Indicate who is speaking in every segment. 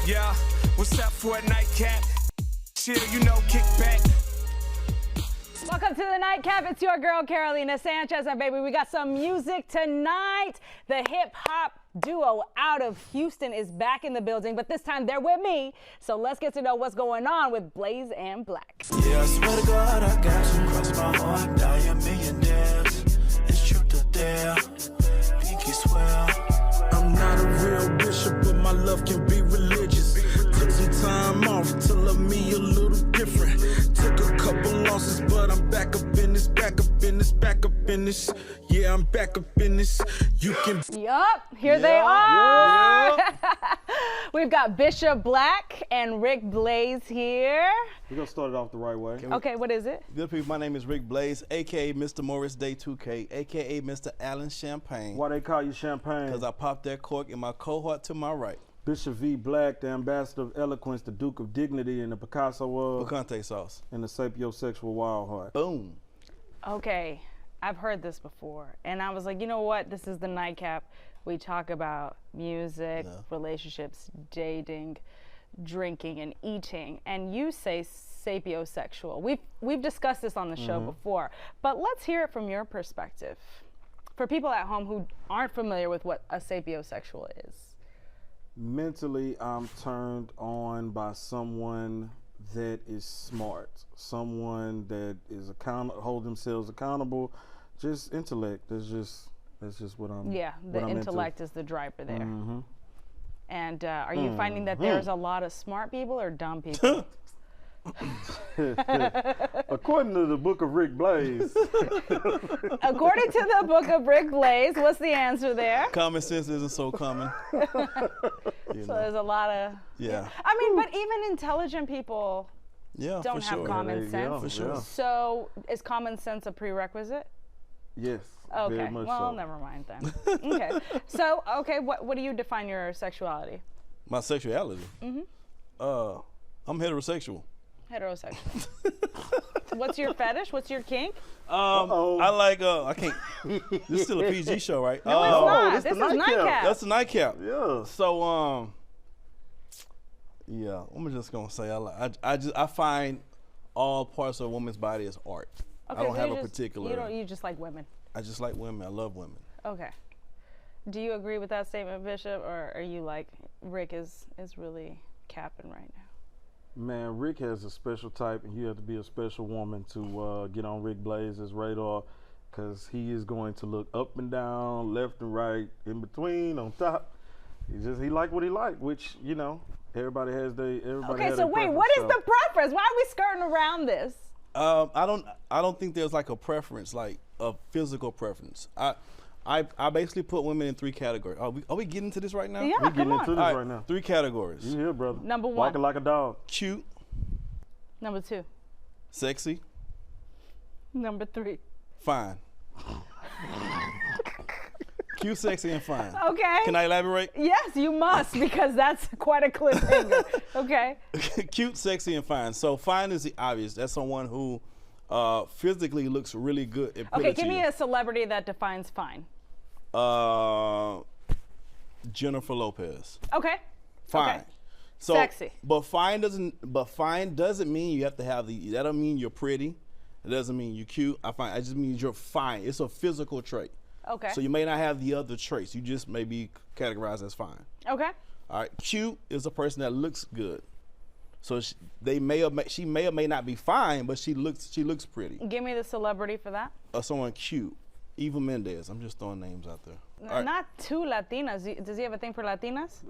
Speaker 1: Yeah, what's up for a nightcap? Chill, you know, kick back.
Speaker 2: Welcome to the Nightcap. It's your girl, Carolina Sanchez. And baby, we got some music tonight. The hip-hop duo out of Houston is back in the building, but this time they're with me. So let's get to know what's going on with Blaze and Black.
Speaker 3: Yeah, I swear to God, I got some cross my heart, die a millionaire. It's truth to dare, pinky swear. I'm not a real bishop, but my love can be religious. Took some time off to love me a little different. Took a couple losses, but I'm back up in this, back up in this, back up in this. Yeah, I'm back up in this. You can.
Speaker 2: Yup, here they are. We've got Bishop Black and Rick Blaze here.
Speaker 4: We're gonna start it off the right way.
Speaker 2: Okay, what is it?
Speaker 5: Good people, my name is Rick Blaze, aka Mr. Morris Day 2K, aka Mr. Allen Champagne.
Speaker 4: Why they call you Champagne?
Speaker 5: Because I popped that cork in my cohort to my right.
Speaker 4: Bishop V. Black, the ambassador of eloquence, the Duke of Dignity, and the Picasso of
Speaker 5: Picante sauce.
Speaker 4: and the sapiosexual wild heart.
Speaker 5: Boom.
Speaker 2: Okay, I've heard this before, and I was like, you know what? This is the Nightcap. We talk about music, relationships, dating, drinking, and eating, and you say sapiosexual. We've discussed this on the show before, but let's hear it from your perspective. For people at home who aren't familiar with what a sapiosexual is.
Speaker 4: Mentally, I'm turned on by someone that is smart, someone that is hold themselves accountable. Just intellect. That's just what I'm.
Speaker 2: Yeah, the
Speaker 4: what I'm
Speaker 2: intellect is the driver there. And are you finding that there's a lot of smart people or dumb people?
Speaker 4: According to the book of Rick Blaze.
Speaker 2: According to the book of Rick Blaze, what's the answer there?
Speaker 5: Common sense isn't so common.
Speaker 2: So there's a lot of.
Speaker 5: Yeah.
Speaker 2: I mean, but even intelligent people
Speaker 5: Yeah,
Speaker 2: don't
Speaker 5: for
Speaker 2: have
Speaker 5: sure.
Speaker 2: common sense.
Speaker 5: For sure.
Speaker 2: So is common sense a prerequisite?
Speaker 4: Yes.
Speaker 2: Okay.
Speaker 4: Very much
Speaker 2: Well,
Speaker 4: so.
Speaker 2: never mind then. Okay. So, okay, what do you define your sexuality?
Speaker 5: My sexuality? I'm heterosexual.
Speaker 2: Heterosexual. What's your fetish? What's your kink?
Speaker 5: I like, I can't, this is still a PG show, right?
Speaker 2: No, it's not.
Speaker 4: this
Speaker 2: This
Speaker 4: the
Speaker 2: is
Speaker 4: Nightcap.
Speaker 2: Nightcap.
Speaker 5: That's the Nightcap.
Speaker 4: Yeah.
Speaker 5: So, yeah, I'm just gonna say I find all parts of a woman's body as art.
Speaker 2: Okay,
Speaker 5: I don't
Speaker 2: so
Speaker 5: have
Speaker 2: you
Speaker 5: a
Speaker 2: just-
Speaker 5: particular.
Speaker 2: You just like women.
Speaker 5: I just like women. I love women.
Speaker 2: Okay. Do you agree with that statement, Bishop, or are you like Rick is really capping right now?
Speaker 4: Man, Rick has a special type, and you have to be a special woman to get on Rick Blaze's radar, because he is going to look up and down, left and right, in between, on top. He like what he like, which, you know, everybody has their.
Speaker 2: Okay, so wait, what is the preference? Why are we skirting around this?
Speaker 5: I don't think there's like a preference, like a physical preference. I basically put women in 3 categories. Are we getting to this right now?
Speaker 2: Yeah,
Speaker 4: We getting
Speaker 2: come
Speaker 4: into
Speaker 2: on.
Speaker 4: this
Speaker 5: All
Speaker 4: right now.
Speaker 5: 3 categories.
Speaker 4: You here, brother?
Speaker 2: Number 1.
Speaker 4: Walking like a dog.
Speaker 5: Cute,
Speaker 2: Number 2.
Speaker 5: sexy,
Speaker 2: Number 3.
Speaker 5: fine. Cute, sexy, and fine.
Speaker 2: Okay.
Speaker 5: Can I elaborate?
Speaker 2: Yes, you must, because that's quite a cliffhanger. Okay.
Speaker 5: Cute, sexy, and fine. So fine is the obvious. That's someone who physically looks really good. And
Speaker 2: Okay,
Speaker 5: pretty
Speaker 2: give
Speaker 5: to
Speaker 2: me
Speaker 5: you.
Speaker 2: a celebrity that defines fine.
Speaker 5: Jennifer Lopez.
Speaker 2: Okay.
Speaker 5: Fine.
Speaker 2: Okay.
Speaker 5: So,
Speaker 2: Sexy.
Speaker 5: But fine doesn't mean you have to have that don't mean you're pretty. It doesn't mean you're cute. I just mean you're fine. It's a physical trait.
Speaker 2: Okay.
Speaker 5: So you may not have the other traits. You just may be categorized as fine.
Speaker 2: Okay.
Speaker 5: All right. Cute is a person that looks good. So she may or may not be fine, but she looks pretty.
Speaker 2: Give me the celebrity for that.
Speaker 5: Or someone cute. Eva Mendes. I'm just throwing names out there. All right.
Speaker 2: Not 2 Latinas. Does he have a thing for Latinas?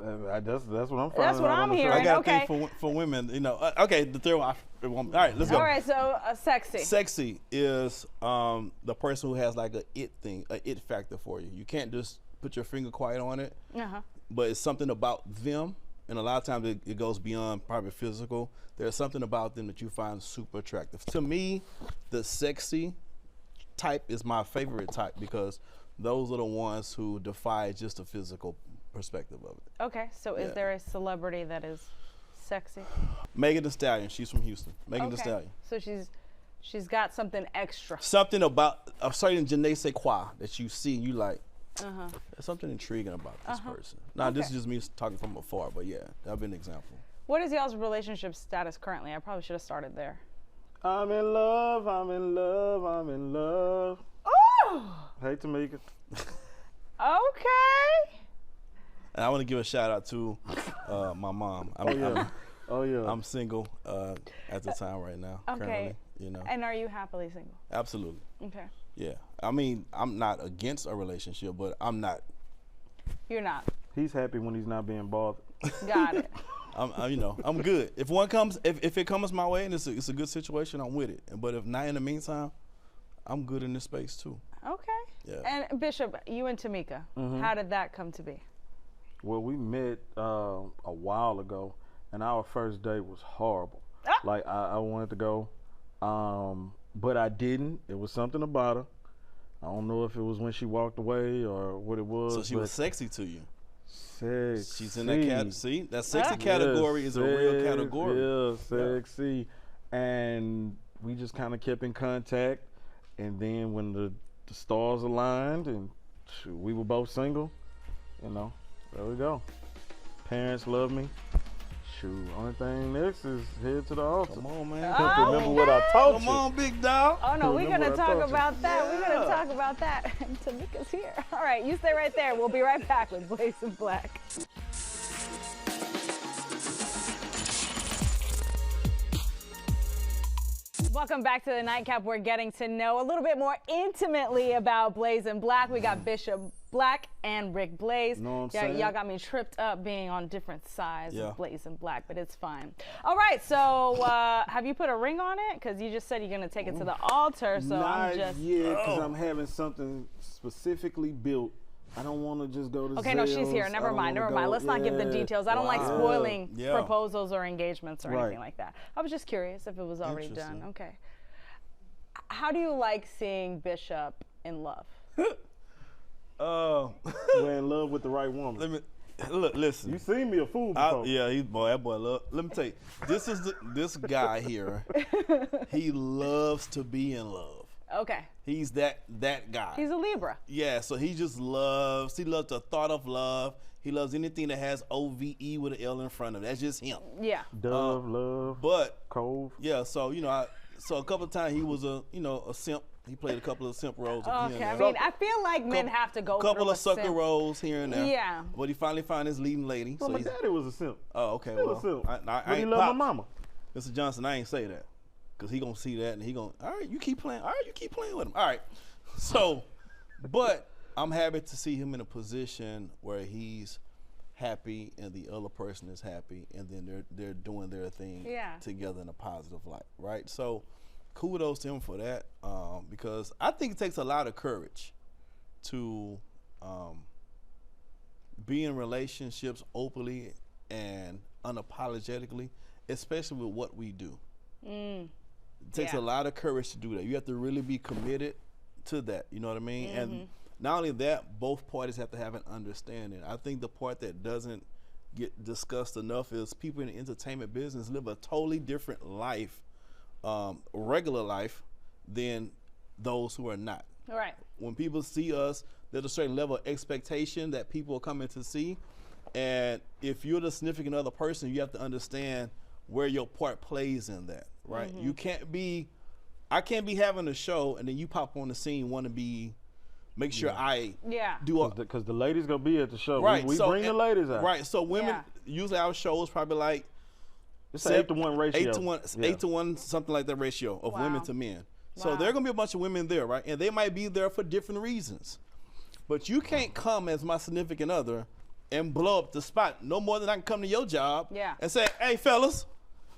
Speaker 4: That's what I'm.
Speaker 2: That's what I'm hearing.
Speaker 5: I got
Speaker 2: Okay.
Speaker 5: a thing for women. You know. Okay. The third one. All right. Let's go.
Speaker 2: All right, so sexy.
Speaker 5: Sexy is the person who has like a it factor for you. You can't just put your finger quite on it, but it's something about them, and a lot of times it goes beyond probably physical. There's something about them that you find super attractive. To me, the sexy type is my favorite type because those are the ones who defy just a physical perspective of it.
Speaker 2: Okay, so is there a celebrity that is sexy?
Speaker 5: Megan Thee Stallion, she's from Houston. Megan Thee
Speaker 2: Okay.
Speaker 5: Stallion.
Speaker 2: So she's got something extra.
Speaker 5: Something about a certain je ne sais quoi that you see and you like, there's something intriguing about this person. Nah, this is just me talking from afar, but yeah, that'd be an example.
Speaker 2: What is y'all's relationship status currently? I probably should have started there.
Speaker 4: I'm in love, I'm in love, I'm in love.
Speaker 2: Oh!
Speaker 4: Hey, Tamika.
Speaker 2: Okay.
Speaker 5: And I want to give a shout out to my mom. I'm single at the time right now.
Speaker 2: Okay.
Speaker 5: Currently,
Speaker 2: And are you happily single?
Speaker 5: Absolutely.
Speaker 2: Okay.
Speaker 5: Yeah. I mean, I'm not against a relationship, but I'm not.
Speaker 2: You're not.
Speaker 4: He's happy when he's not being bothered.
Speaker 2: Got it.
Speaker 5: I'm good. If one comes, if it comes my way and it's a good situation, I'm with it. But if not, in the meantime, I'm good in this space too.
Speaker 2: Okay.
Speaker 5: Yeah.
Speaker 2: And Bishop, you and Tamika, how did that come to be?
Speaker 4: Well, we met a while ago, and our first date was horrible.
Speaker 2: Ah!
Speaker 4: Like, I wanted to go, but I didn't. It was something about her. I don't know if it was when she walked away or what it was.
Speaker 5: So she was sexy to you.
Speaker 4: Sexy.
Speaker 5: She's in that category. See, that sexy category is a real category.
Speaker 4: Yeah, sexy. And we just kind of kept in contact. And then when the stars aligned and we were both single, there we go. Parents love me. Shoot, only thing next is head to the altar.
Speaker 5: Come on, man.
Speaker 4: Remember what I taught you.
Speaker 5: Come on, big dog.
Speaker 2: Oh, no, we're going to
Speaker 4: Remember what I
Speaker 2: talk
Speaker 4: taught you.
Speaker 2: about that. We're going to talk about that. Tamika's here. All right, you stay right there. We'll be right back with Blaze in Black. Welcome back to the Nightcap. We're getting to know a little bit more intimately about Blaze in Black. We got Bishop Black and Rick Blaze.
Speaker 4: Know what I'm saying?
Speaker 2: Y'all got me tripped up being on different sides
Speaker 5: Yeah.
Speaker 2: of Blaze in Black, but it's fine. All right, so have you put a ring on it? Because you just said you're going to take it to the altar, so
Speaker 4: Not
Speaker 2: I'm just...
Speaker 4: yet, because I'm having something specifically built. I don't want to just go to
Speaker 2: Okay, no, she's
Speaker 4: Zales.
Speaker 2: here.
Speaker 4: I
Speaker 2: Never
Speaker 4: don't
Speaker 2: mind,
Speaker 4: wanna
Speaker 2: never mind.
Speaker 4: go-
Speaker 2: Let's not give the
Speaker 4: yeah.
Speaker 2: details. I don't like
Speaker 5: Wow.
Speaker 2: spoiling
Speaker 5: Yeah.
Speaker 2: proposals or engagements or anything
Speaker 4: Right.
Speaker 2: like that. I was just curious if it was already done.
Speaker 5: Interesting.
Speaker 2: Okay. How do you like seeing Bishop in love?
Speaker 4: We're in love with the right woman.
Speaker 5: Let me listen.
Speaker 4: You seen me a fool before.
Speaker 5: Yeah, that boy love. Let me tell you, this guy here. He loves to be in love.
Speaker 2: Okay.
Speaker 5: He's that guy.
Speaker 2: He's a Libra.
Speaker 5: Yeah, so he loves the thought of love. He loves anything that has OVE with an L in front of it. That's just him.
Speaker 2: Yeah.
Speaker 4: Dove, love,
Speaker 5: But
Speaker 4: Cove.
Speaker 5: yeah, so so a couple of times he was a simp. He played a couple of simp roles. Here
Speaker 2: Okay.
Speaker 5: and
Speaker 2: I
Speaker 5: there.
Speaker 2: mean, I feel like men have to go
Speaker 5: couple
Speaker 2: through
Speaker 5: of sucker
Speaker 2: a simp.
Speaker 5: roles here and there.
Speaker 2: Yeah.
Speaker 5: But he finally found his leading lady.
Speaker 4: Well,
Speaker 5: So
Speaker 4: my
Speaker 5: he's,
Speaker 4: daddy was a simp.
Speaker 5: oh, okay.
Speaker 4: Still
Speaker 5: Well,
Speaker 4: a simp.
Speaker 5: I
Speaker 4: But he
Speaker 5: ain't
Speaker 4: loved my
Speaker 5: Pops.
Speaker 4: mama.
Speaker 5: Mr. Johnson, I ain't say that, cause he gonna see that and he gonna. All right, you keep playing. All right, you keep playing with him. All right. So, but I'm happy to see him in a position where he's happy and the other person is happy, and then they're doing their thing together in a positive light, right? So, kudos to him for that, because I think it takes a lot of courage to be in relationships openly and unapologetically, especially with what we do. It takes a lot of courage to do that. You have to really be committed to that. You know what I mean? And not only that, both parties have to have an understanding. I think the part that doesn't get discussed enough is people in the entertainment business live a totally different life, regular life, than those who are not.
Speaker 2: All right.
Speaker 5: When people see us, there's a certain level of expectation that people are coming to see. And if you're the significant other person, you have to understand where your part plays in that, right? You can't be, I can't be having a show and then you pop on the scene, want to make sure I do a,
Speaker 4: Because the ladies gonna be at the show.
Speaker 5: right.
Speaker 4: We
Speaker 5: so,
Speaker 4: bring the ladies out.
Speaker 5: Right. So women, usually our shows probably like
Speaker 4: It's an 8-to-1 ratio.
Speaker 5: 8-to-1, something like that ratio of women to men. So
Speaker 2: Wow.
Speaker 5: there are gonna be a bunch of women there, right? And they might be there for different reasons. But you can't come as my significant other and blow up the spot no more than I can come to your job and say, hey fellas,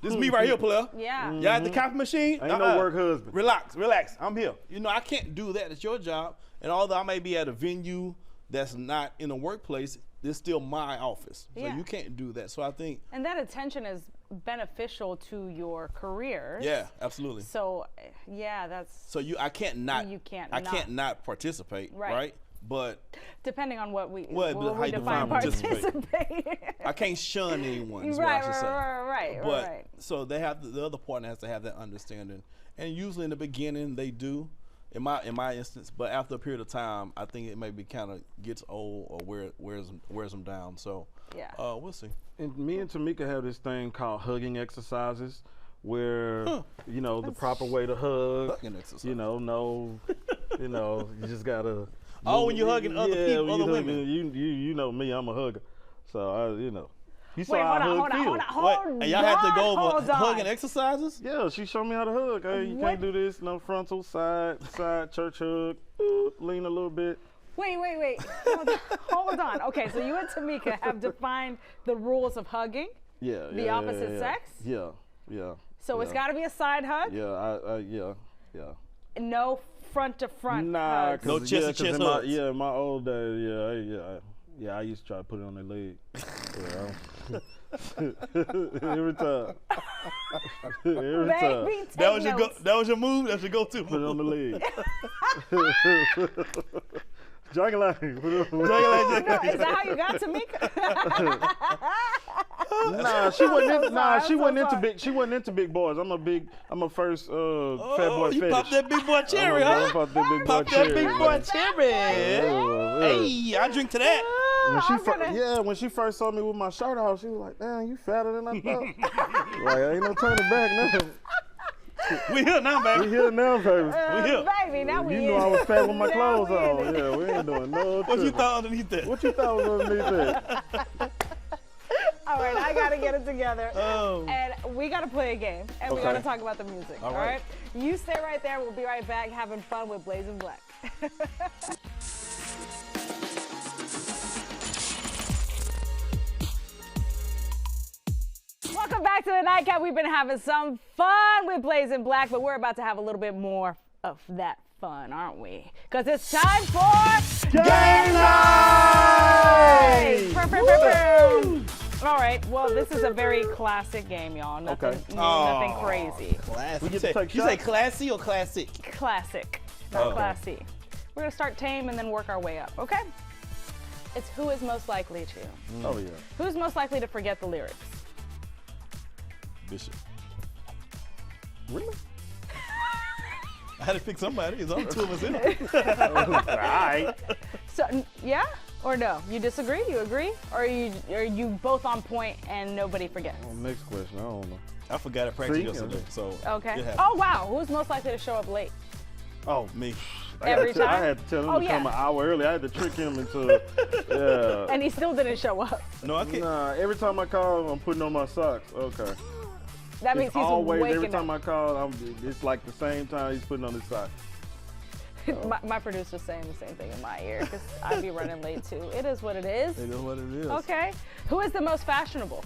Speaker 5: this is me right here, player.
Speaker 2: Yeah.
Speaker 5: Y'all at the coffee machine?
Speaker 4: Ain't no work husband.
Speaker 5: Relax, I'm here. You know, I can't do that. It's your job. And although I may be at a venue that's not in a workplace, it's still my office. So you can't do that. So I think.
Speaker 2: And that attention is beneficial to your career.
Speaker 5: Yeah, absolutely.
Speaker 2: So, that's.
Speaker 5: So I can't not.
Speaker 2: You can't
Speaker 5: I
Speaker 2: not.
Speaker 5: can't not participate, right? But
Speaker 2: depending on what we
Speaker 5: how
Speaker 2: we
Speaker 5: you
Speaker 2: define
Speaker 5: define participate.
Speaker 2: participate.
Speaker 5: I can't shun anyone. Is what
Speaker 2: right,
Speaker 5: I should say.
Speaker 2: right.
Speaker 5: So they have the other partner has to have that understanding, and usually in the beginning they do, in my instance, but after a period of time, I think it maybe kind of gets old or wears them down. So
Speaker 2: Yeah.
Speaker 5: we'll see.
Speaker 4: And me and Tamika have this thing called hugging exercises, where you know the proper way to hug.
Speaker 5: Hugging exercise.
Speaker 4: You know, you just gotta.
Speaker 5: Oh, when you're hugging other people, other women.
Speaker 4: You know me, I'm a hugger. So you know. You saw
Speaker 2: Wait,
Speaker 4: how
Speaker 2: hold
Speaker 4: hug feel.
Speaker 5: Wait, and y'all have to go over
Speaker 2: hold on.
Speaker 5: hugging exercises?
Speaker 4: Yeah, she showed me how to hug. Hey, you
Speaker 2: What?
Speaker 4: can't do this. No frontal, side, church hug. Lean a little bit.
Speaker 2: Wait. Hold on. Okay, so you and Tamika have defined the rules of hugging.
Speaker 4: Yeah.
Speaker 2: The opposite sex?
Speaker 4: Yeah.
Speaker 2: So it's got to be a side hug.
Speaker 4: Yeah.
Speaker 2: No front to front.
Speaker 4: Nah,
Speaker 2: hugs.
Speaker 5: No chest-to-chest hugs.
Speaker 4: in my old days, I used to try to put it on their leg. Every time. Every time.
Speaker 2: Baby, take
Speaker 5: That was
Speaker 2: notes.
Speaker 5: that was your move. That's your go-to.
Speaker 4: Put it on the leg. Jogging line. Put it on the
Speaker 2: No,
Speaker 4: leg.
Speaker 2: is that how you got Tamika?
Speaker 4: Nah, she wasn't. She
Speaker 2: I'm
Speaker 4: wasn't
Speaker 2: so
Speaker 4: into
Speaker 2: sorry.
Speaker 4: big. She wasn't into big boys. I'm a first fat boy
Speaker 5: you
Speaker 4: fetish.
Speaker 5: popped that big boy cherry,
Speaker 4: I
Speaker 5: huh?
Speaker 4: popped that big boy
Speaker 5: Pop that
Speaker 4: cherry.
Speaker 5: big boy cherry.
Speaker 4: Yeah.
Speaker 5: Hey, I drink to that.
Speaker 4: When she first saw me with my shirt off, she was like, "Damn, you fatter than I thought." Like, ain't no turning back now.
Speaker 5: We here now, baby.
Speaker 4: We here now, baby.
Speaker 5: We here.
Speaker 2: Baby, now we
Speaker 4: You
Speaker 2: in
Speaker 4: know I was fat with my
Speaker 2: Now
Speaker 4: clothes
Speaker 2: we in
Speaker 4: on.
Speaker 2: it.
Speaker 4: Yeah, we ain't doing no.
Speaker 5: What you
Speaker 4: tripping.
Speaker 5: thought underneath that?
Speaker 4: What you thought was underneath that?
Speaker 2: All right, I got to get it together.
Speaker 5: Oh.
Speaker 2: And we got to play a game. And we
Speaker 4: Okay.
Speaker 2: got to talk about the music.
Speaker 5: All
Speaker 2: All
Speaker 5: right.
Speaker 2: right? You stay right there. We'll be right back having fun with Blazing Black. Welcome back to the Nightcap. We've been having some fun with Blazing Black, but we're about to have a little bit more of that fun, aren't we? Because it's time for
Speaker 4: Game night!
Speaker 2: Woo! All right. Well, this is a very classic game, y'all. Nothing,
Speaker 4: Okay.
Speaker 2: nothing crazy.
Speaker 5: Classy.
Speaker 4: We get to take
Speaker 5: You say
Speaker 4: shots?
Speaker 5: classy or classic?
Speaker 2: Classic, not classy. We're gonna start tame and then work our way up. Okay? It's who is most likely to.
Speaker 4: Oh yeah.
Speaker 2: Who's most likely to forget the lyrics?
Speaker 5: Bishop.
Speaker 4: Really?
Speaker 5: I had to pick somebody. There's only two of us in it.
Speaker 4: All right.
Speaker 2: So, yeah or no? You disagree? You agree? Or are you both on point and nobody forgets?
Speaker 4: Next question. I don't know.
Speaker 5: I forgot at practice
Speaker 4: See?
Speaker 5: yesterday, so
Speaker 2: Okay.
Speaker 5: it happened.
Speaker 2: Oh wow. Who's most likely to show up late?
Speaker 4: Oh,
Speaker 5: Me.
Speaker 2: Every time?
Speaker 4: I had to tell him
Speaker 2: Oh,
Speaker 4: to come
Speaker 2: yeah.
Speaker 4: an hour early. I had to trick him into. Yeah.
Speaker 2: And he still didn't show up.
Speaker 5: No, I can't.
Speaker 4: Nah, every time I call, I'm putting on my socks. Okay.
Speaker 2: That means
Speaker 4: It's
Speaker 2: he's
Speaker 4: always
Speaker 2: waking
Speaker 4: every time
Speaker 2: up.
Speaker 4: I call, it's like the same time he's putting on his socks.
Speaker 2: My producer's saying the same thing in my ear because I'd be running late too. It is what it is.
Speaker 5: It is what it is.
Speaker 2: Okay. Who is the most fashionable?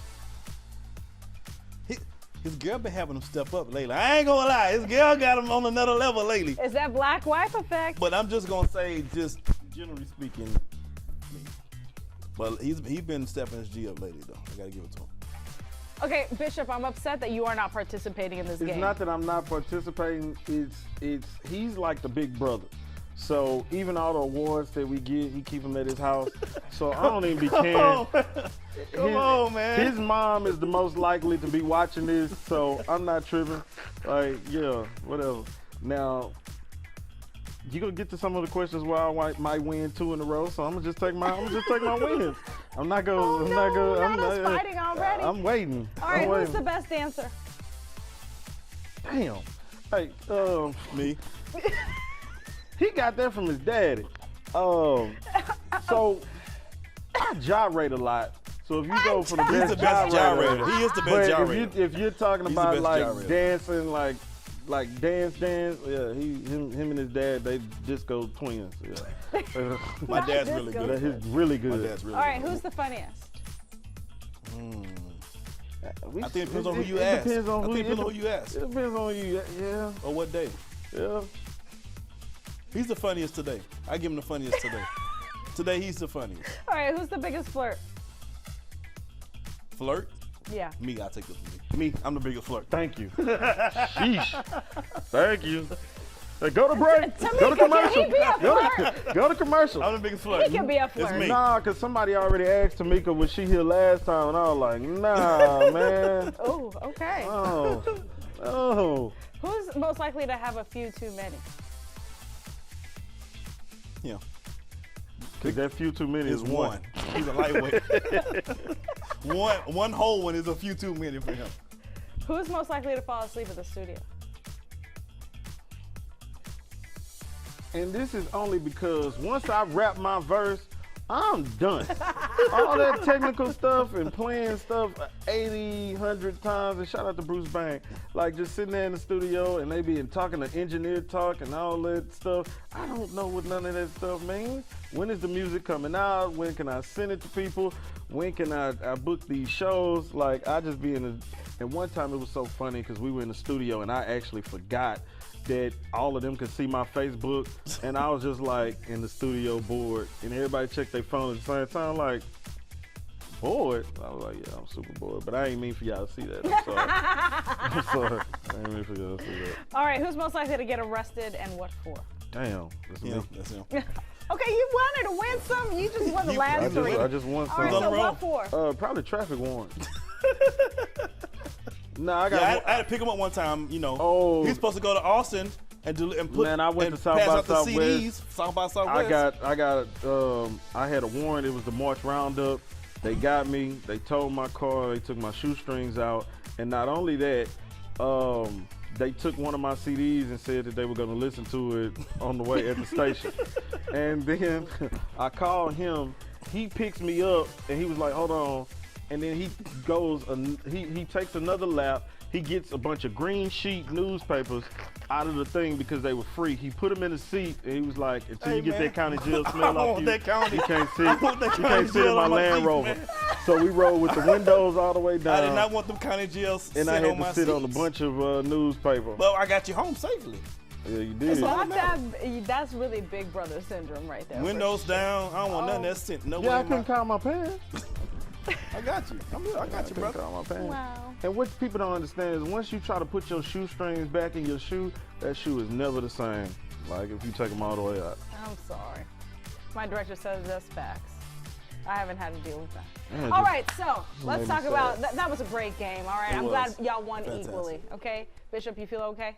Speaker 5: His girl been having him step up lately. I ain't gonna lie, his girl got him on another level lately.
Speaker 2: Is that black wife effect?
Speaker 5: But I'm just gonna say, just generally speaking, me. But he's been stepping his G up lately though. I gotta give it to him.
Speaker 2: Okay, Bishop, I'm upset that you are not participating in this
Speaker 4: It's
Speaker 2: game.
Speaker 4: not that I'm not participating. It's he's like the big brother. So even all the awards that we get, he keep them at his house. So I don't even be caring.
Speaker 5: Come on, man.
Speaker 4: His mom is the most likely to be watching this, so I'm not tripping. Like, yeah, whatever. Now, you gonna get to some of the questions where I might win 2 in a row, so I'm gonna just take my wins. I'm not gonna.
Speaker 2: Oh,
Speaker 4: I'm
Speaker 2: no,
Speaker 4: not gonna.
Speaker 2: not us fighting already.
Speaker 4: I'm waiting.
Speaker 2: All right,
Speaker 4: I'm
Speaker 2: who's
Speaker 4: waiting.
Speaker 2: the best dancer?
Speaker 4: Damn. Hey,
Speaker 5: Me.
Speaker 4: he got that from his daddy. So I gyrate a lot. So if you go for the
Speaker 5: He's
Speaker 4: best
Speaker 5: the best
Speaker 4: gyrator,
Speaker 5: gyrator. He is the
Speaker 4: but
Speaker 5: best gyrator.
Speaker 4: if you're talking
Speaker 5: He's the
Speaker 4: about
Speaker 5: best
Speaker 4: like
Speaker 5: gyrator.
Speaker 4: dancing, like dance, yeah, him and his dad, they disco twins. Yeah.
Speaker 5: My dad's
Speaker 2: Not
Speaker 5: really
Speaker 2: disco.
Speaker 5: good.
Speaker 4: He's really
Speaker 5: My
Speaker 4: good.
Speaker 5: dad's really
Speaker 2: All right,
Speaker 5: good.
Speaker 2: who's the funniest?
Speaker 5: I think it depends on who you
Speaker 4: it
Speaker 5: ask.
Speaker 4: Depends on
Speaker 5: I
Speaker 4: who
Speaker 5: think it depends on who you ask.
Speaker 4: It depends on you. Yeah,
Speaker 5: Or what day.
Speaker 4: yeah.
Speaker 5: He's the funniest today. I give him the funniest today. Today he's the funniest.
Speaker 2: All right, who's the biggest flirt?
Speaker 5: Flirt?
Speaker 2: Yeah.
Speaker 5: Me, I'll take this from me. Me, I'm the biggest flirt.
Speaker 4: Thank you. Sheesh. Thank you. Hey, go to break.
Speaker 2: Tamika,
Speaker 4: Go to commercial.
Speaker 2: can he be a flirt?
Speaker 4: Go to commercial.
Speaker 5: I'm the biggest flirt.
Speaker 2: He can be a flirt.
Speaker 5: It's me.
Speaker 4: Nah, cause somebody already asked Tamika was she here last time, and I was like, nah, man.
Speaker 2: Oh, okay.
Speaker 4: Oh.
Speaker 2: Who's most likely to have a few too many?
Speaker 5: him.
Speaker 4: Cause that few too many
Speaker 5: Is
Speaker 4: is
Speaker 5: one. He's a lightweight. one whole one is a few too many for him.
Speaker 2: Who's most likely to fall asleep at the studio?
Speaker 4: And this is only because once I rap my verse, I'm done. All that technical stuff and playing stuff 80, 100 times, and shout out to Bruce Bang, like just sitting there in the studio and they be talking to engineer talk and all that stuff. I don't know what none of that stuff means. When is the music coming out? When can I send it to people? When can I book these shows? Like I just be in the, and one time it was so funny because we were in the studio and I actually forgot that all of them could see my Facebook, and I was just like in the studio bored, and everybody checked their phone at the same time, like, bored? I was like, yeah, I'm super bored, but I ain't mean for y'all to see that. I'm sorry. I'm sorry. I ain't mean for y'all to see that.
Speaker 2: All right, who's most likely to get arrested and what for?
Speaker 4: Damn, that's me.
Speaker 5: That's him.
Speaker 2: Okay, you wanted to win some. You just won the last three.
Speaker 4: I just won
Speaker 2: All
Speaker 4: some.
Speaker 2: right, so what for?
Speaker 4: Probably traffic warrant. No, I
Speaker 5: I had to pick him up one time. You know,
Speaker 4: Oh.
Speaker 5: he's supposed to go to Austin and put.
Speaker 4: Man, I went
Speaker 5: and
Speaker 4: to South
Speaker 5: pass
Speaker 4: by
Speaker 5: out the
Speaker 4: Southwest.
Speaker 5: CDs. South by Southwest.
Speaker 4: I had a warrant. It was the March Roundup. They got me. They towed my car. They took my shoestrings out, and not only that, they took one of my CDs and said that they were going to listen to it on the way at the station. And then I called him. He picks me up, and he was like, "Hold on." And then he goes, he takes another lap. He gets a bunch of green sheet newspapers out of the thing because they were free. He put them in the seat, and he was like, "Until you get that county jail smell off you, you can't sit in my Land Rover." So we rode with the windows all the way down.
Speaker 5: I did not want them county jails.
Speaker 4: And I had to sit on a bunch of newspaper.
Speaker 5: Well, I got you home safely.
Speaker 4: Yeah, you did.
Speaker 2: That's really big brother syndrome right there.
Speaker 5: Windows down. I don't want nothing that's sent. No
Speaker 4: Yeah, I
Speaker 5: way.
Speaker 4: couldn't count my pants.
Speaker 5: I got you. I got you, brother.
Speaker 4: Count my pants.
Speaker 2: Wow.
Speaker 4: And what people don't understand is once you try to put your shoestrings back in your shoe, that shoe is never the same. Like if you take them all the way out.
Speaker 2: I'm sorry. My director says that's facts. I haven't had to deal with that.
Speaker 4: Man,
Speaker 2: All
Speaker 4: just
Speaker 2: right, so let's
Speaker 4: made me
Speaker 2: talk
Speaker 4: sad.
Speaker 2: about that was a great game. All right,
Speaker 5: It
Speaker 2: I'm
Speaker 5: was.
Speaker 2: glad y'all won
Speaker 5: Fantastic.
Speaker 2: equally. Okay, Bishop, you feel okay?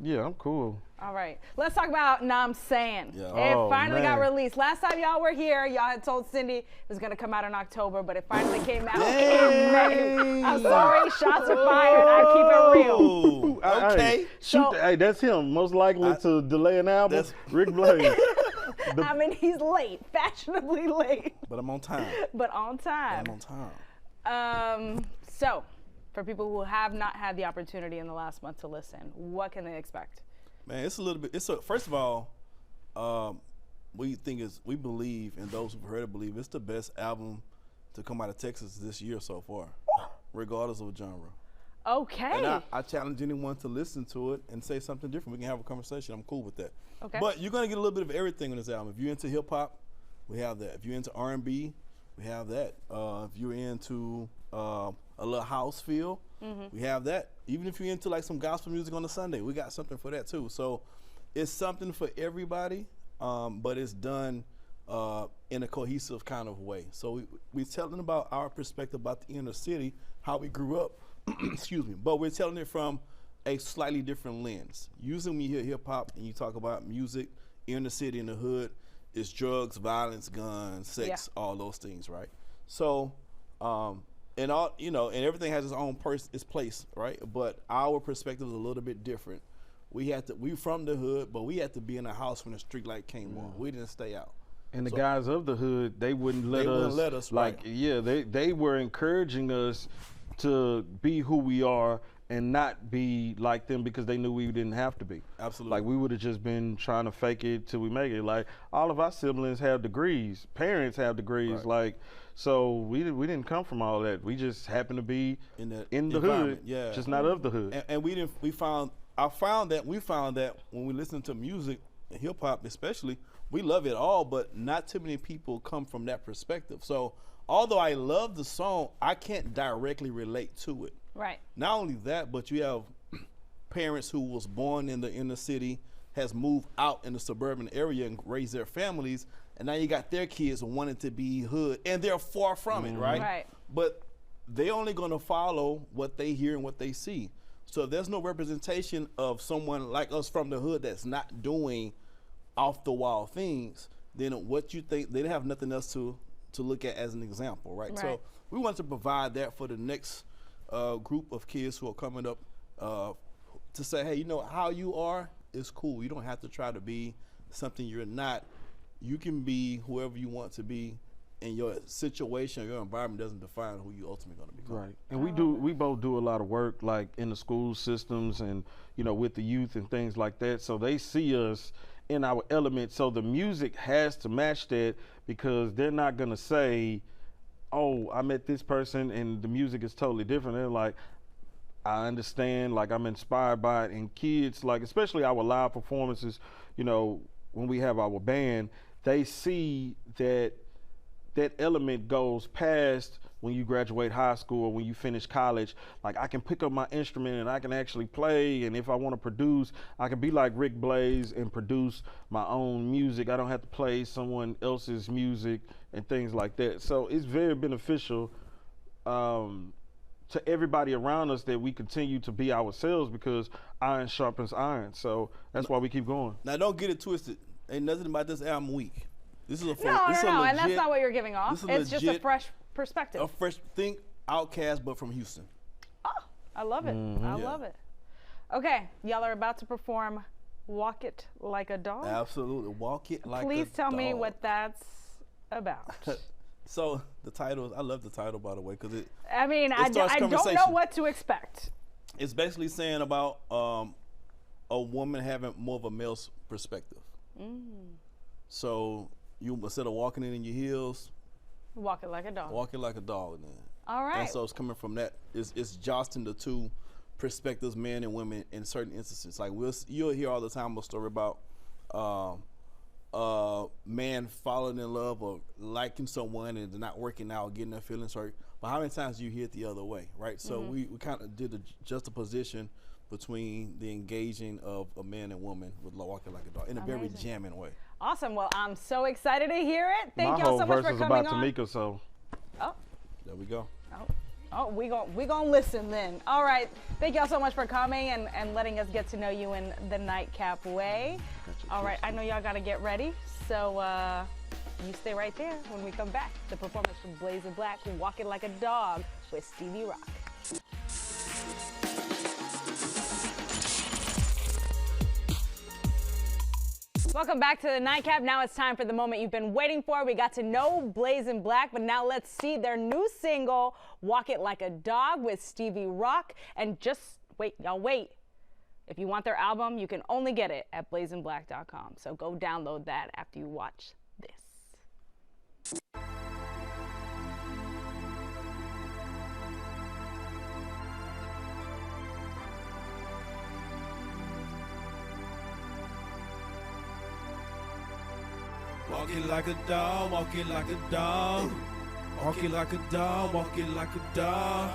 Speaker 4: Yeah, I'm cool.
Speaker 2: All right, let's talk about Nah I'm Saying.
Speaker 5: Yeah.
Speaker 2: It
Speaker 4: Oh,
Speaker 2: finally got
Speaker 4: man.
Speaker 2: released. Last time y'all were here, y'all had told Cindy it was gonna come out in October, but it finally came out in May. I'm sorry, shots are fired. I keep it real.
Speaker 5: Ooh, okay.
Speaker 2: So-
Speaker 4: Hey, that's him. Most likely to delay an album.
Speaker 5: That's-
Speaker 4: Rick Blaze.
Speaker 2: I mean, he's late, fashionably late,
Speaker 5: But I'm on time.
Speaker 2: but on time.
Speaker 5: I'm on time.
Speaker 2: So, for people who have not had the opportunity in the last month to listen, what can they expect?
Speaker 5: Man, it's a little bit. First of all, we believe, and those who've heard it believe, it's the best album to come out of Texas this year so far, regardless of genre.
Speaker 2: Okay.
Speaker 5: And I challenge anyone to listen to it and say something different. We can have a conversation. I'm cool with that.
Speaker 2: Okay.
Speaker 5: But you're gonna get a little bit of everything on this album. If you're into hip hop, we have that. If you're into R&B, we have that. If you're into a little house feel, we have that. Even if you're into like some gospel music on a Sunday, we got something for that too. So it's something for everybody, but it's done in a cohesive kind of way. So we're telling about our perspective about the inner city, how we grew up, excuse me, but we're telling it from a slightly different lens. Usually when you hear hip hop and you talk about music, inner city, in the hood, it's drugs, violence, guns, sex, all those things, right? So, and all, you know, and everything has its own its place, right? But our perspective is a little bit different. We from the hood, but we had to be in a house when the street light came on. We didn't stay out.
Speaker 4: And the guys of the hood, they wouldn't let us. Like,
Speaker 5: right.
Speaker 4: yeah, they were encouraging us to be who we are and not be like them because they knew we didn't have to be.
Speaker 5: Absolutely.
Speaker 4: Like we would have just been trying to fake it till we make it. Like all of our siblings have degrees, parents have degrees.
Speaker 5: Right.
Speaker 4: Like, so we didn't come from all that. We just happened to be in the hood,
Speaker 5: yeah.
Speaker 4: just not of the hood.
Speaker 5: And we found that when we listen to music, hip hop especially, we love it all, but not too many people come from that perspective. So although I love the song, I can't directly relate to it.
Speaker 2: Right.
Speaker 5: Not only that, but you have parents who was born in the inner city, has moved out in the suburban area and raised their families, and now you got their kids wanting to be hood, and they're far from it, right?
Speaker 2: Right.
Speaker 5: But they only gonna follow what they hear and what they see. So if there's no representation of someone like us from the hood that's not doing off the wall things, then what you think they have nothing else to look at as an example, right? So we want to provide that for the next group of kids who are coming up to say, hey, you know, how you are is cool. You don't have to try to be something you're not. You can be whoever you want to be, and your situation, your environment doesn't define who you ultimately going to become.
Speaker 4: Right, and we both do a lot of work, like in the school systems and, you know, with the youth and things like that. So they see us in our element. So the music has to match that, because they're not gonna say, oh, I met this person and the music is totally different. They're like, I understand, like I'm inspired by it. And kids, like especially our live performances, you know, when we have our band, they see that that element goes past when you graduate high school or when you finish college. Like I can pick up my instrument and I can actually play, and if I want to produce, I can be like Rick Blaze and produce my own music. I don't have to play someone else's music and things like that. So it's very beneficial to everybody around us that we continue to be ourselves, because iron sharpens iron. So that's why we keep going.
Speaker 5: Now don't get it twisted. Ain't nothing about this album weak. This is a
Speaker 2: No,
Speaker 5: legit,
Speaker 2: and that's not what you're giving off. It's just a fresh perspective.
Speaker 5: A fresh think Outkast, but from Houston.
Speaker 2: Oh, I love it. I love it. Okay, y'all are about to perform "Walk It Like a Dog."
Speaker 5: Absolutely, walk it like a dog.
Speaker 2: Please tell me what that's about.
Speaker 5: So the title, I love the title, by the way, because it.
Speaker 2: I mean, I
Speaker 5: starts
Speaker 2: don't know
Speaker 5: conversation.
Speaker 2: what to expect.
Speaker 5: It's basically saying about a woman having more of a male's perspective. So you, instead of walking it in your heels,
Speaker 2: Walk it like a dog.
Speaker 5: walk it like a dog. Then.
Speaker 2: All right.
Speaker 5: And so it's coming from that. It's jostling the two perspectives, men and women, in certain instances. Like you'll hear all the time a story about man falling in love or liking someone and not working out, getting their feelings hurt. But how many times do you hear it the other way, right? So we kind of did a juxtaposition between the engaging of a man and woman with walking like a dog in a very jamming way.
Speaker 2: Awesome. Well, I'm so excited to hear it. Thank
Speaker 4: My
Speaker 2: y'all
Speaker 4: whole
Speaker 2: so much
Speaker 4: verse
Speaker 2: for
Speaker 4: is
Speaker 2: coming
Speaker 4: about
Speaker 2: on.
Speaker 4: Tamika, so.
Speaker 2: Oh.
Speaker 5: There we go.
Speaker 2: Oh, we gonna listen then. All right, thank y'all so much for coming and letting us get to know you in the Nightcap way. All right, I know y'all gotta get ready, so you stay right there. When we come back, the performance from Blaze of Black, "Walking Like a Dog" with Stevie Rock. Welcome back to the Nightcap. Now it's time for the moment you've been waiting for. We got to know Blaze and Black, but now let's see their new single, "Walk It Like a Dog" with Stevie Rock. And just wait, y'all wait. If you want their album, you can only get it at blazeandblack.com. So go download that after you watch this.
Speaker 3: Walk it like a dog, walk it like a dog. Walk it like a dog, walk it like a dog.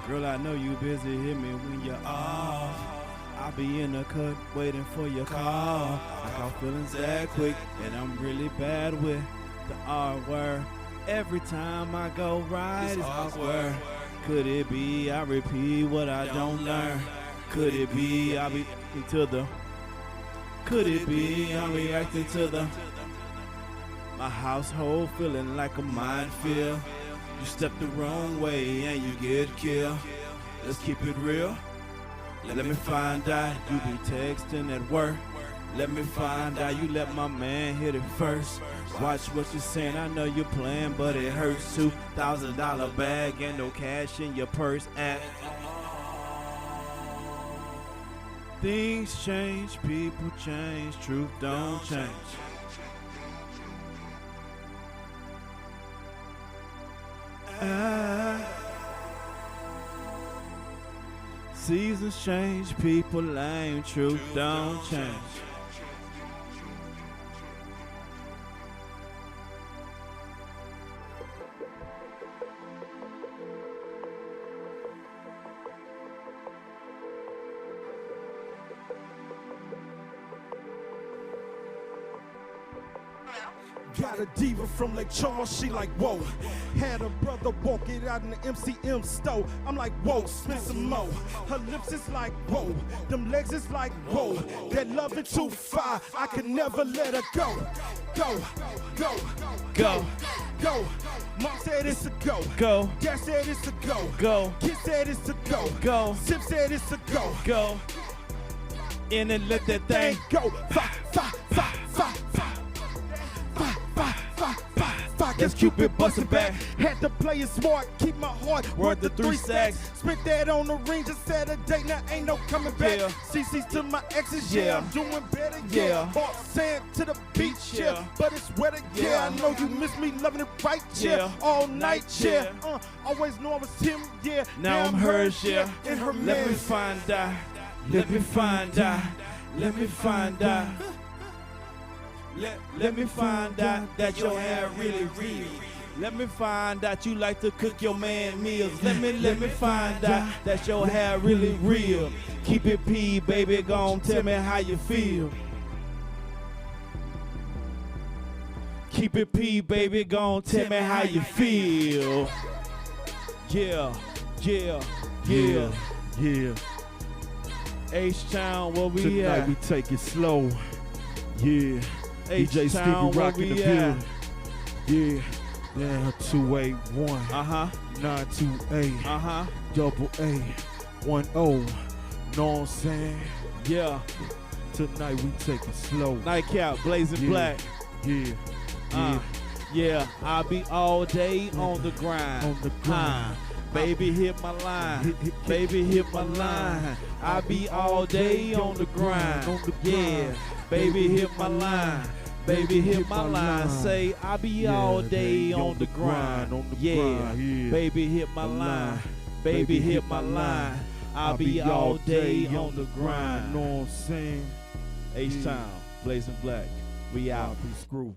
Speaker 3: Girl, I know you busy, hit me when you're off. I'll be in the cut waiting for your call. I got feelings that quick, and I'm really bad with the R word. Every time I go right, it's awkward. Could it be I repeat what I don't learn? Could it be I be to the? Could it be I'm reacting to the? My household feeling like a minefield. You step the wrong way and you get killed. Let's keep it real. Let me find out you be texting at work. Let me find out you let my man hit it first. Watch what you're saying, I know you're playing, but it hurts. $2,000 bag and no cash in your purse. And things change, people change, truth don't change. Seasons change, people lame, truth don't change. Got a diva from Lake Charles, she like, whoa. Had a brother walk it out in the MCM store. I'm like, whoa, spend some more. Her lips is like, whoa. Them legs is like, whoa. That love it too far, I can never let her go. Go, go,
Speaker 6: Go,
Speaker 3: go. Mom said it's a go.
Speaker 6: go,
Speaker 3: Dad said it's a go.
Speaker 6: go,
Speaker 3: Kid said it's a go.
Speaker 6: go,
Speaker 3: Sip said it's a go.
Speaker 6: go. In and let that thing.
Speaker 3: Go. Fa, fa, fa, fa, fa. Fa, fa, fa, fa, fa.
Speaker 6: Let's Cupid bust it back.
Speaker 3: Had to play it smart, keep my heart worth the 3 stacks. Spent that on the ring just Saturday, now ain't no coming back.
Speaker 6: Yeah.
Speaker 3: CC's to my exes, yeah,
Speaker 6: Yeah.
Speaker 3: I'm doing better,
Speaker 6: Yeah.
Speaker 3: yeah. Bought sand to the beach, yeah,
Speaker 6: Yeah.
Speaker 3: but it's wetter, yeah.
Speaker 6: Yeah.
Speaker 3: I know you miss me, loving it right, yeah.
Speaker 6: Yeah.
Speaker 3: All night, yeah.
Speaker 6: Yeah.
Speaker 3: Always know I was him, yeah.
Speaker 6: Now I'm hers, yeah.
Speaker 3: And her
Speaker 6: Let me
Speaker 3: man.
Speaker 6: find out. Let me find out. Let me find out. Let me find out that your hair really real. Let me find out you like to cook your man meals. Let me find out that your hair really real. Keep it P, baby, gon' tell me how you feel. Keep it P, baby, gon' tell me how you feel. Yeah, yeah, yeah,
Speaker 3: Yeah.
Speaker 6: H-Town, where we
Speaker 3: Tonight
Speaker 6: at?
Speaker 3: we take it slow. Yeah. DJ
Speaker 6: H-Town,
Speaker 3: Stevie
Speaker 6: where
Speaker 3: rocking the
Speaker 6: we at?
Speaker 3: building. Yeah. Now 281
Speaker 6: Uh-huh,
Speaker 3: 928
Speaker 6: uh-huh,
Speaker 3: double A 10. Know what I'm saying?
Speaker 6: yeah.
Speaker 3: Tonight we take it slow.
Speaker 6: Nightcap, blazing
Speaker 3: Yeah.
Speaker 6: black.
Speaker 3: Yeah. Yeah.
Speaker 6: Yeah, I'll be all day on the grind.
Speaker 3: On the grind.
Speaker 6: Baby, hit my line.
Speaker 3: Hit
Speaker 6: Baby, hit my line. I'll be all day on the grind.
Speaker 3: On the
Speaker 6: Yeah,
Speaker 3: grind.
Speaker 6: baby, hit my line. Baby, hit my line. Say, I'll be
Speaker 3: Yeah,
Speaker 6: all day
Speaker 3: baby,
Speaker 6: on the grind.
Speaker 3: on the
Speaker 6: Yeah,
Speaker 3: grind, yeah.
Speaker 6: baby, hit my
Speaker 3: The
Speaker 6: line.
Speaker 3: line.
Speaker 6: Baby, hit my line. I'll be all day on the grind.
Speaker 3: Know what I'm saying?
Speaker 6: H-Town, blazing black. We out.
Speaker 3: Be screw.